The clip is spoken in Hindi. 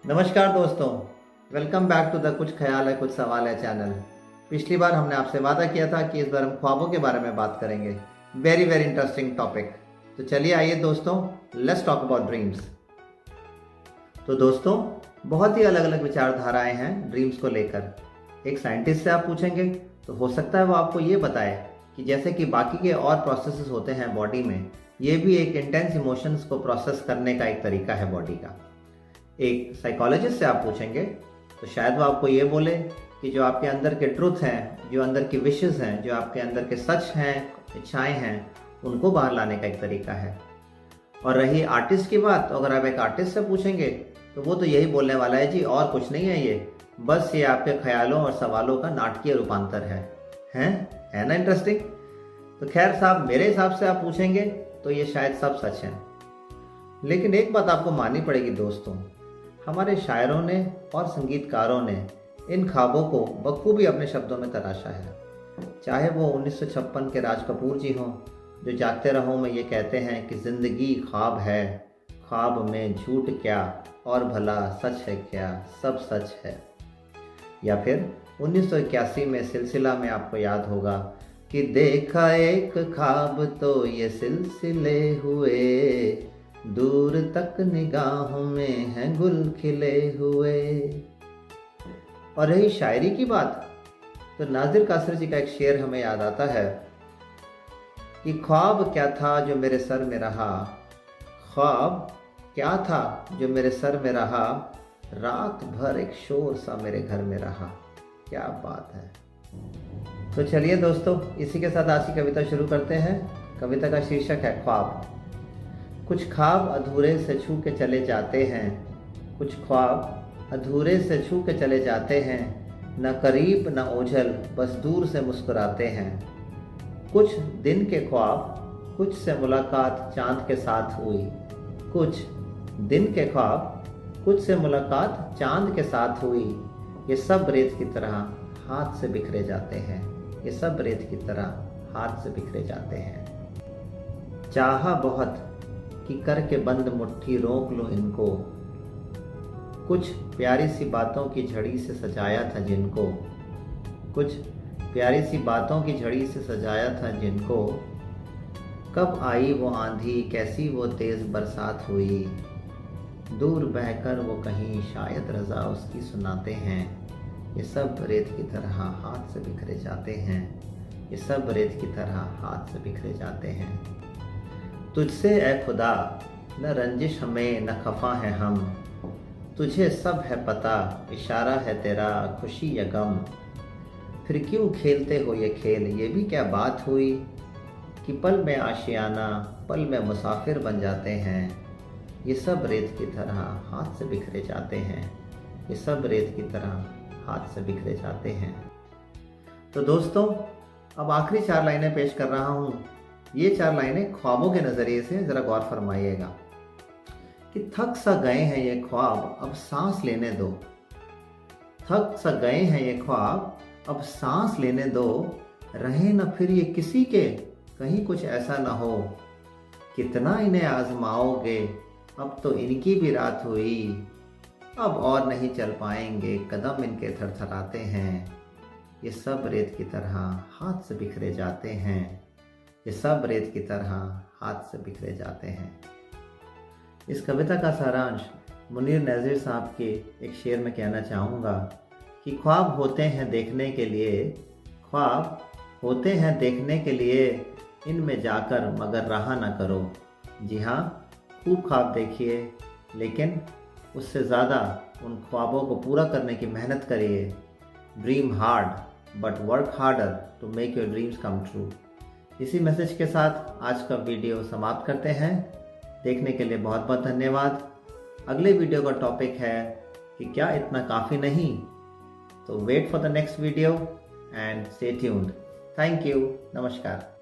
नमस्कार दोस्तों, वेलकम बैक टू द कुछ ख्याल है कुछ सवाल है चैनल। पिछली बार हमने आपसे वादा किया था कि इस बार हम ख्वाबों के बारे में बात करेंगे। Very very interesting topic. तो चलिए आइए दोस्तों, लेट्स टॉक अबाउट ड्रीम्स। तो दोस्तों, बहुत ही अलग अलग विचारधाराएं हैं ड्रीम्स को लेकर। एक साइंटिस्ट से आप पूछेंगे तो हो सकता है वो आपको ये बताए कि जैसे कि बाकी के और प्रोसेसेस होते हैं बॉडी में, ये भी एक इंटेंस इमोशंस को प्रोसेस करने का एक तरीका है बॉडी का। एक साइकोलॉजिस्ट से आप पूछेंगे तो शायद वो आपको ये बोले कि जो आपके अंदर के ट्रुथ हैं, जो अंदर की विशेस हैं, जो आपके अंदर के सच हैं, इच्छाएं हैं, उनको बाहर लाने का एक तरीका है। और रही आर्टिस्ट की बात, तो अगर आप एक आर्टिस्ट से पूछेंगे तो वो तो यही बोलने वाला है, जी और कुछ नहीं है, ये बस ये आपके ख्यालों और सवालों का नाटकीय रूपांतर है ना इंटरेस्टिंग। तो खैर साहब, मेरे हिसाब से आप पूछेंगे तो ये शायद सब सच है। लेकिन एक बात आपको माननी पड़ेगी दोस्तों, हमारे शायरों ने और संगीतकारों ने इन ख्वाबों को बखूबी अपने शब्दों में तराशा है। चाहे वो 1956 के राज कपूर जी हों, जो जागते रहो में ये कहते हैं कि ज़िंदगी ख्वाब है, ख्वाब में झूठ क्या और भला सच है क्या, सब सच है। या फिर 1981 में सिलसिला में आपको याद होगा कि देखा एक ख्वाब तो ये सिलसिले हुए, दूर तक निगाहों में हैं गुल खिले हुए। और रही शायरी की बात, तो नाजिर कासर जी का एक शेर हमें याद आता है कि ख्वाब क्या था जो मेरे सर में रहा, ख्वाब क्या था जो मेरे सर में रहा, रात भर एक शोर सा मेरे घर में रहा। क्या बात है। तो चलिए दोस्तों, इसी के साथ आज की कविता शुरू करते हैं। कविता का शीर्षक है ख्वाब। कुछ ख्वाब अधूरे से छू के चले जाते हैं, कुछ ख्वाब अधूरे से छू के चले जाते हैं, न करीब न ओझल बस दूर से मुस्कुराते हैं। कुछ दिन के ख्वाब कुछ से मुलाकात चांद के साथ हुई, कुछ दिन के ख्वाब कुछ से मुलाकात चांद के साथ हुई, ये सब रेत की तरह हाथ से बिखरे जाते हैं, ये सब रेत की तरह हाथ से बिखरे जाते हैं। चाहा बहुत कि करके बंद मुट्ठी रोक लो इनको, कुछ प्यारी सी बातों की झड़ी से सजाया था जिनको, कुछ प्यारी सी बातों की झड़ी से सजाया था जिनको, कब आई वो आंधी कैसी वो तेज़ बरसात हुई, दूर बहकर वो कहीं शायद रज़ा उसकी सुनाते हैं, ये सब रेत की तरह हाथ से बिखरे जाते हैं, ये सब रेत की तरह हाथ से बिखरे जाते हैं। तुझसे ए खुदा न रंजिश हमें न खफा है हम, तुझे सब है पता इशारा है तेरा खुशी या गम, फिर क्यों खेलते हो ये खेल, ये भी क्या बात हुई कि पल में आशियाना पल में मुसाफिर बन जाते हैं, ये सब रेत की तरह हाथ से बिखरे जाते हैं, ये सब रेत की तरह हाथ से बिखरे जाते हैं। तो दोस्तों, अब आखिरी 4 लाइनें पेश कर रहा हूँ। ये 4 लाइनें ख्वाबों के नज़रिए से ज़रा गौर फरमाइएगा कि थक सा गए हैं ये ख्वाब अब सांस लेने दो, थक सा गए हैं ये ख्वाब अब सांस लेने दो, रहे न फिर ये किसी के कहीं कुछ ऐसा ना हो, कितना इन्हें आजमाओगे अब तो इनकी भी रात हुई, अब और नहीं चल पाएंगे कदम इनके थरथराते हैं, ये सब रेत की तरह हाथ से बिखरे जाते हैं, ये सब रेत की तरह हाथ से बिखरे जाते हैं। इस कविता का सारांश मुनीर नज़ीर साहब के एक शेर में कहना चाहूँगा कि ख्वाब होते हैं देखने के लिए, ख्वाब होते हैं देखने के लिए, इनमें जाकर मगर रहा ना करो। जी हाँ, खूब ख्वाब देखिए, लेकिन उससे ज़्यादा उन ख्वाबों को पूरा करने की मेहनत करिए। Dream hard but work harder to make your dreams come true. इसी मैसेज के साथ आज का वीडियो समाप्त करते हैं। देखने के लिए बहुत बहुत धन्यवाद। अगले वीडियो का टॉपिक है कि क्या इतना काफ़ी नहीं, तो wait for the next video and stay tuned. Thank you. नमस्कार।